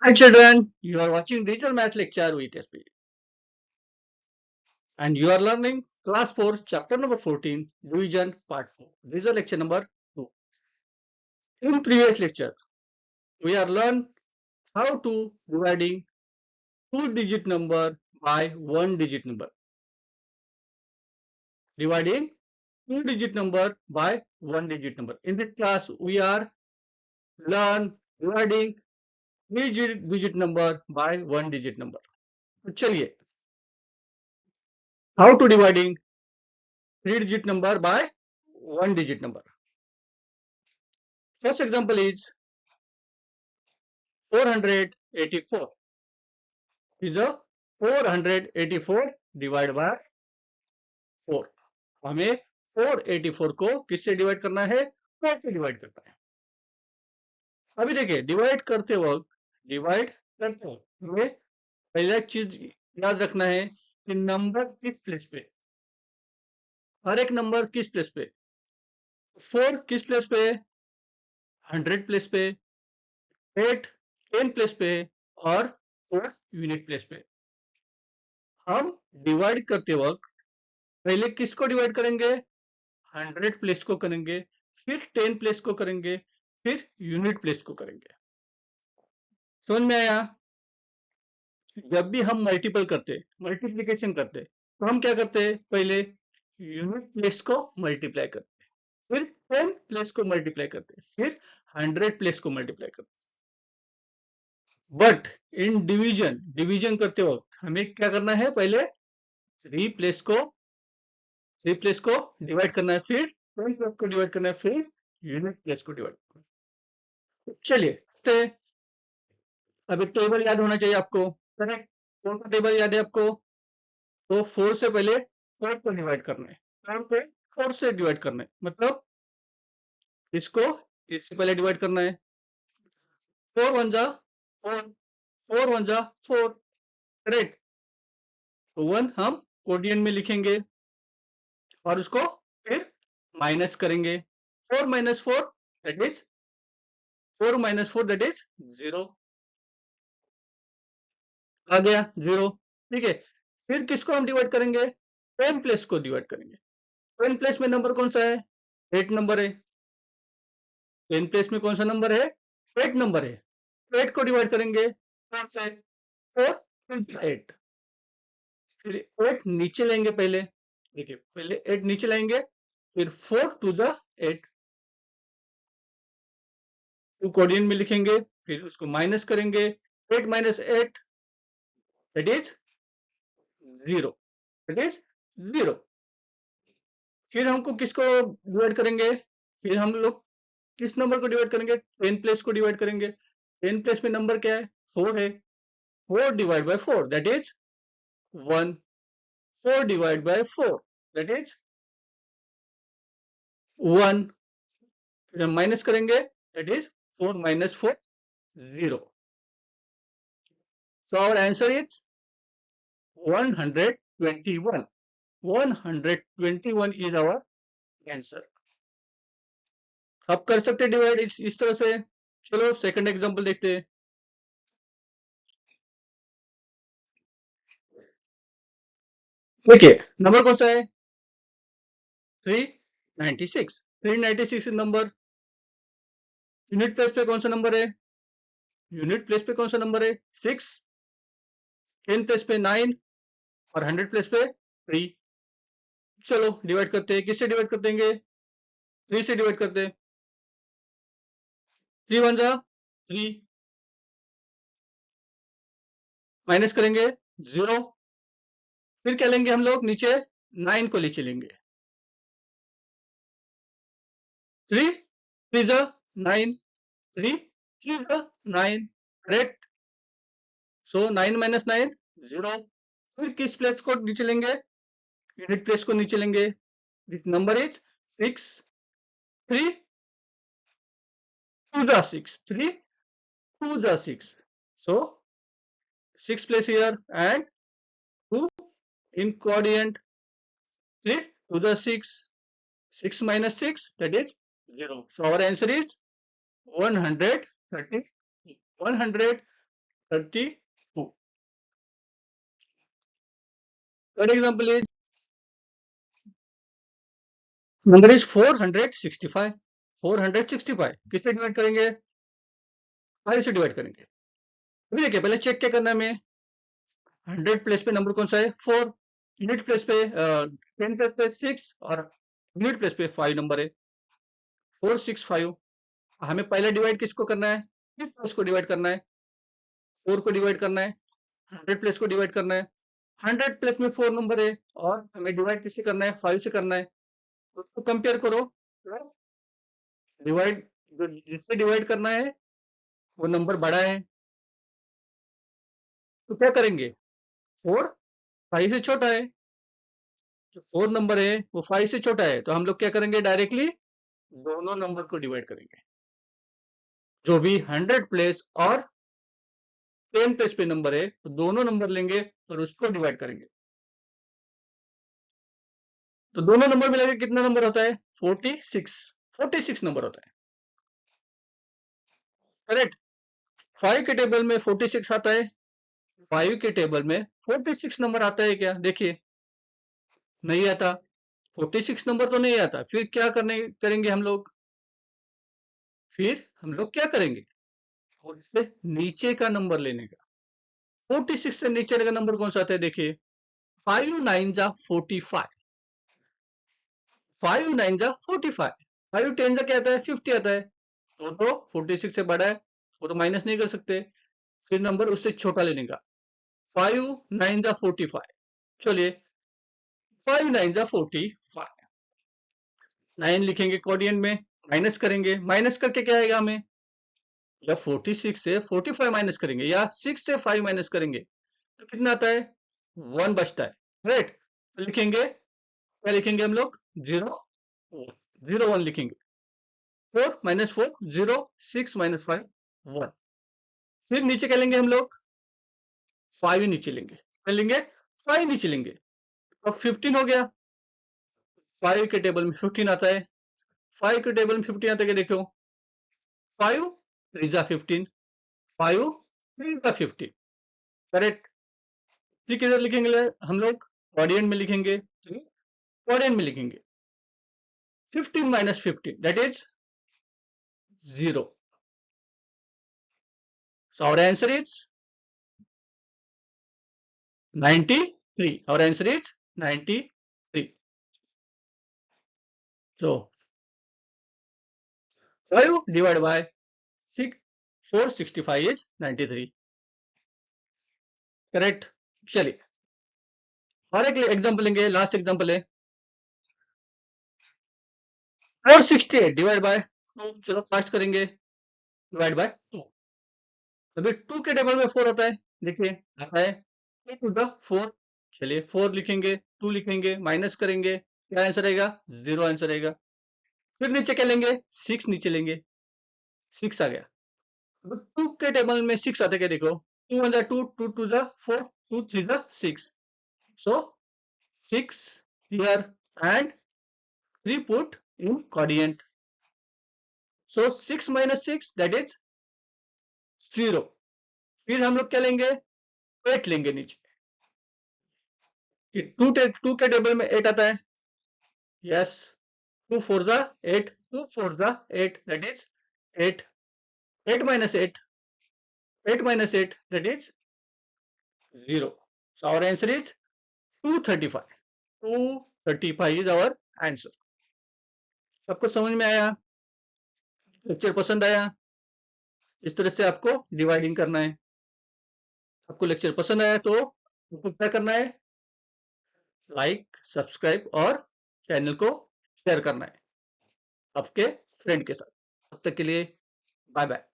Hi children, you are watching Digital Math Lecture with SP and you are learning class 4 chapter number 14 division part 4. This is lecture number 2. In previous lecture, we are learned how to dividing two digit number by one digit number. Dividing two digit number by one digit number. In this class, we are learn dividing three digit number by one digit number. तो चलिए, how to dividing three digit number by one digit number. First example is 484 is a 484 divided by 4. हमें 484 को किससे divide करना है? 4 से divide करना है. अभी देखिए, डिवाइड करते वक्त हमें पहला चीज याद रखना है कि नंबर किस प्लेस पे, हर एक नंबर किस प्लेस पे. 4 किस प्लेस पे? 100 प्लेस पे, 8 10 प्लेस पे और 4 यूनिट प्लेस पे. हम डिवाइड करते वक्त पहले किसको डिवाइड करेंगे? 100 प्लेस को करेंगे, फिर 10 प्लेस को करेंगे, फिर यूनिट प्लेस को करेंगे. समझ में आया? जब भी हम मल्टीपल करते, मल्टीप्लिकेशन करते, तो हम क्या करते हैं? पहले यूनिट प्लेस को मल्टीप्लाई करते, फिर 10 प्लेस को मल्टीप्लाई करते, फिर 100 प्लेस को मल्टीप्लाई करते. बट इन डिवीजन करते वक्त हमें क्या करना है? पहले 3 प्लेस को डिवाइड करना है, फिर 10 प्लेस को डिवाइड करना है, फिर यूनिट प्लेस को डिवाइड करना है. चलिए, अभी टेबल याद होना चाहिए आपको. करेक्ट? कौन सा टेबल याद है आपको? तो 4 से पहले 4 को डिवाइड करना है, 4 पे 4 से डिवाइड करना है, मतलब इसको इससे पहले डिवाइड करना है. 4 1 जा 4, 4 1 जा 4. करेक्ट? तो 1 हम कोडियन में लिखेंगे और उसको फिर माइनस करेंगे. 4 minus 4 that is 4 minus 4 that is 0. आ गया 0. ठीक है, फिर किसको हम डिवाइड करेंगे? 10 प्लेस को डिवाइड करेंगे. 10 प्लेस में नंबर कौन सा है? 8 नंबर है. 10 प्लेस में कौन सा नंबर है? 8 नंबर है. 8 को डिवाइड करेंगे 4 से, 4 8. फिर 8 नीचे लेंगे पहले. देखिए, पहले 8 नीचे लाएंगे, फिर 4 2 जा 8 टू कोडियन में लिखेंगे, फिर उसको माइनस करेंगे. 8 minus 8 that is 0. That is 0. फिर हमको किसको डिवाइड करेंगे? फिर हम लोग किस नंबर को डिवाइड करेंगे? 10 प्लेस को डिवाइड करेंगे. 10 प्लेस में नंबर क्या है? 4 है. 4 divide by 4 that is 1. 4 divide by 4 that is 1. फिर हम माइनस करेंगे, that is 4 minus 4 0. So our answer is 121. 121 is our answer. आप कर सकते हैं डिवाइड इस तरह से. चलो सेकंड एग्जांपल देखते हैं. देखिए, नंबर कौन सा है? 396. 396 नंबर. यूनिट प्लेस पे कौन सा नंबर है? यूनिट प्लेस पे कौन सा नंबर है? 6. 10 प्लेस पे 9 और 100 प्लेस पे 3. चलो डिवाइड करते हैं. किससे डिवाइड कर देंगे? 3 से डिवाइड करते हैं. 3 1 जा 3, माइनस करेंगे 0. फिर क्या लेंगे हम लोग? नीचे 9 को नीचे लेंगे. 3 3 जा 9, 3 3 जा 9. करेक्ट? सो 9 माइनस 9 0. फिर किस प्लेस को नीचे लेंगे? यूनिट प्लेस को नीचे लेंगे. This number is 6. 3 2 जा 6, 3 2 जा 6. So 6 place here and 2 in quotient. 3 2 the 6. 6 minus 6 that is 0. So our answer is 130. 130. 32. Third example is number is 465. 465 किससे डिवाइड करेंगे? 5 से डिवाइड करेंगे। अभी देखिए पहले चेक क्या करना है हमें। 100 प्लेस पे नंबर कौन सा है? 4। यूनिट प्लेस पे 10 प्लेस पे 6 और यूनिट प्लेस पे 5 नंबर है 465। हमें पहले डिवाइड किसको करना है? किस प्लेस को डिवाइड करना है? 4 को डिवाइड करना है। 100 प्लेस को डिवाइड करना है। 100 प्लेस में 4 नंबर है और हमें डिवाइड किससे करना है? 5 से करना है। उसको कंपेयर करो। डिवाइड जो जिससे डिवाइड करना है वो नंबर बड़ा है तो क्या करेंगे? 4 5 से छोटा है। जो 4 नंबर है वो 5 से छोटा है तो हम लोग क्या करेंगे? डायरेक्टली दोनों नंबर को डिवाइड करेंगे। जो भी 100 प्लेस और 10 प्लेस पे नंबर है तो दोनों नंबर लेंगे और उसको डिवाइड करेंगे। तो दोनों नंबर मिलाकर कितना नंबर होता है? 46। 46 नंबर होता है। करेक्ट। 5 के टेबल में 46 आता है। 5 के टेबल में 46 नंबर आता है क्या? देखिए नहीं आता। 46 नंबर तो नहीं आता। फिर क्या करेंगे हम लोग? फिर हम लोग क्या करेंगे? और इससे नीचे का नंबर लेने का। 46 से नीचे का नंबर कौन सा आता है? देखिए 5 9 जा 45। 5 9 जा 45। 5 10 जा क्या आता है? 50 आता है। तो 46 से बड़ा है वो तो माइनस नहीं कर सकते। फिर नंबर उससे छोटा लेने का। 5 9 जा 45। चलिए 5 9 जा 45। 9 लिखेंगे कोडियन में, माइनस करेंगे। माइनस करके क्या आएगा हमें? या 46 से 45 माइनस करेंगे या 6 से 5 माइनस करेंगे तो कितना आता है? 1 बचता है। राइट। तो लिखेंगे क्या लिखेंगे हम लोग? 0 0 1 लिखेंगे। 4 माइनस 4 0 6 माइनस 5 1। फिर नीचे क्या लेंगे हम लोग? 5 नीचे लेंगे। क्या लेंगे? 5 नीचे लेंगे। अब 15 हो गया। 5 के टेबल में 15 आता है। 5 के टेबल में 15 आता है, देखो 5 3 जा 15। 5 3 जा 15। करेक्ट। फिर किधर लिखेंगे हम लोग? क्वाड्रेंट में लिखेंगे। क्वाड्रेंट में लिखेंगे 15 minus 15 that is 0। So our answer is 93. Our answer is 93. So 5 divided by 6 465 is 93. Correct. चलिए और एक एग्जांपल लेंगे। लास्ट एग्जांपल है 468 डिवाइड बाय 2। चलो फास्ट करेंगे। Divide by 2। अभी 2 के टेबल में 4 आता है। देखिए आता है 2 टू द 4। चलिए 4 लिखेंगे, 2 लिखेंगे, माइनस करेंगे। क्या आंसर आएगा? 0 आंसर आएगा। फिर नीचे क्या लेंगे? 6 नीचे लेंगे। 6 आ गया। 2 के टेबल में 6 आता है क्या? देखो 2 1 जा 2 2 2 जा 4 2 3 जा 6। So 6 here and 3 put in quotient. So 6 minus 6 that is 0. फिर हम लोग क्या लेंगे? 8 लेंगे नीचे। 2 के टेबल में 8 आता है। यस 2 4 जा 8 2 4 जा 8 that is 8। 8 minus 8 8 minus 8 that is 0. So our answer is 235। 235 is our answer। सबको समझ में आया? लेक्चर पसंद आया? इस तरह से आपको डिवाइडिंग करना है। आपको लेक्चर पसंद आया तो आपको क्या करना है? लाइक सब्सक्राइब और चैनल को शेयर करना है आपके फ्रेंड के साथ। तब तक के लिए बाय बाय।